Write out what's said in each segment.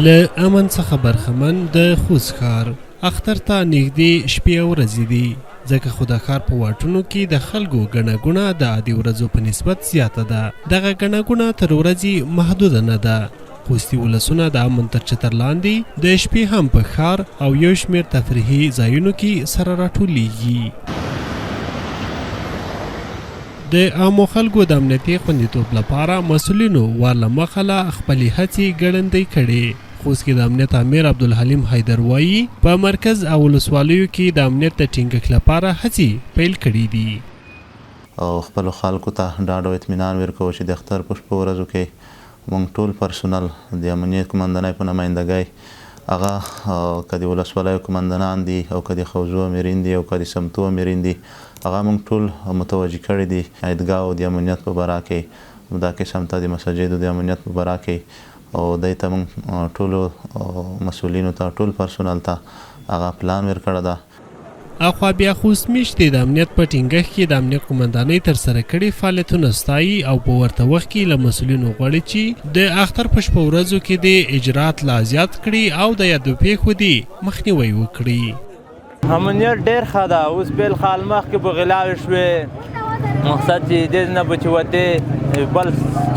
له امن څخه برخمن د خوست ښار اختر ته نږدې شپې او ورځې دي، ځکه خو د ښار په واټونو کې د خلکو ګڼه ګوڼه د عادي ورځو په نسبت زیاته ده. دغه ګڼه ګوڼه تر ورځې محدوده نه ده. خوستي ولسونه د امن تر چتر لاندې د شپې هم په ښار او یو شمېر تفریحي ځایونو کې سره راټولیږي. د عامو خلکو د امنیتي خوندیتوب لپاره مسؤلینو ورله مخله خپلې هڅې ګړندۍ کړې. خوست کې د امنیت امیر عبدالحلیم حیدر وایي په مرکز او ولسوالیو کې د امنیت د ټینګښت لپاره هڅې پیل کړي دي. او خپلو خلکو ته ډاډ او اطمینان ورکوو چې د اختر په شپو ورځو کې موږ ټول پرسونل د امنیت قمندانۍ په نمایندګۍ هغه که د ولسوالیو قمندانان دي او که د حوزو امیرین دي او که د سمتو امیرین دي هغه موږ ټول متوجه کړي دي عیدګاه او د امنیت په باره کې دا قسم ته د مساجدو د امنیت په باره کې او دې ته موږ ټولو مسؤلینو ته ټول پرسونل ته هغه پلان ورکړی ده. اخوا بیا خوست میشتې د امنیت په ټینګښت کې د امنیت قمندانۍ ترسره کړي فعالیتونه ستایي او په ورته وخت کې له مسؤلینو غواړي چې د اختر په شپو ورځو کې د اجرات لا زیات کړي او د یادو پیښو دي مخنیوی وکړي. امنیت ډېر ښه ده. اوس بېل خال مخکې به غلاوې شوې، مقصد چې دې نه به چې وتې بل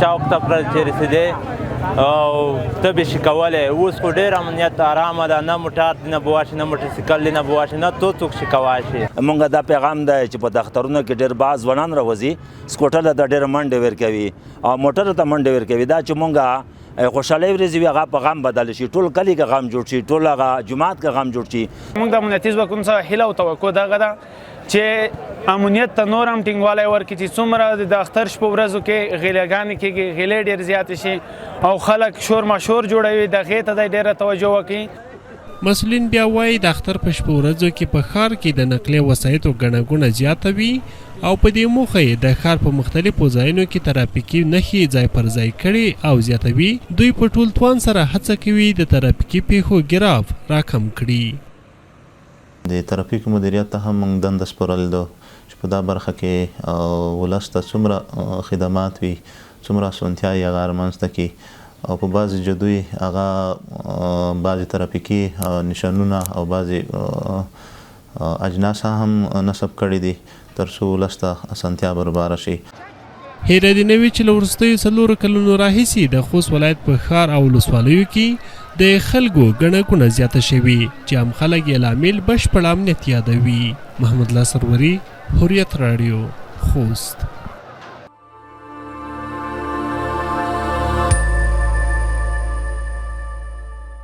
چوک ته چې رسېدې او ته به شي کولی. اوس خو ډېر امنیت ارامه ده، نه موټر دی نه به واشي، نه موټرسایکل دی نه به واشي، نه تو څوک شي کولی شي. مونږ دا پیغام دی چې په دفترونو کې ډېر بعض ځوانان راوځي، سکوټر ته ډېر منډې ورکوي او موټر ته منډې ورکوي. دا چې مونږ خوشحالۍ ورځې وي هغه په غم بدل شي، ټول کلي کې غم جوړ شي، ټول هغه جومات کې غم جوړ شي. موږ د امنیتي ځواکونو څخه هیله او توقع دغه ده چې امنیت ته نور هم ټینګوالی ورکړي، چې څومره د اختر شپو ورځو کې غیلهګانې کېږي، غیلې ډېر زیاتې شي او خلک شور ماشور جوړوي، د هغې ته دی ډېره توجه وکړي. مسؤلین بیا وایي د اختر په شپو ورځو کې په ښار کې د نقلیه وسایطو ګڼه ګوڼه زیاته وي او په دې موخه یې د ښار په مختلفو ځایونو کې ترافیکي نښې ځای پر ځای کړي او زیاتوي. دوی په ټول توان سره هڅه کوي د ترافیکي پیښو ګراف راکم کړي. د ترافیکو مدیریت ته هم موږ دنده سپارلې ده چې په دا برخه کې ولس ته څومره خدمات وي، څومره اسانتیاوې هغه رامنځته کړي او په بعضې جدوی هغه بعضې ترافیکي نشانونه او بعضې اجناس هم نصب کړي دي تر څو ولس ته اسانتیا برابره شي. هیره دې نه وي چې له وروستیو 4 کلونو راهیسې د خوست ولایت په ښار او ولسوالیو کې د خلکو ګڼه ګوڼه زیاته شوي چې هم خلک یې لامل بشپړ امنیت یادوي. محمد الله سروري، حریت راډیو، خوست.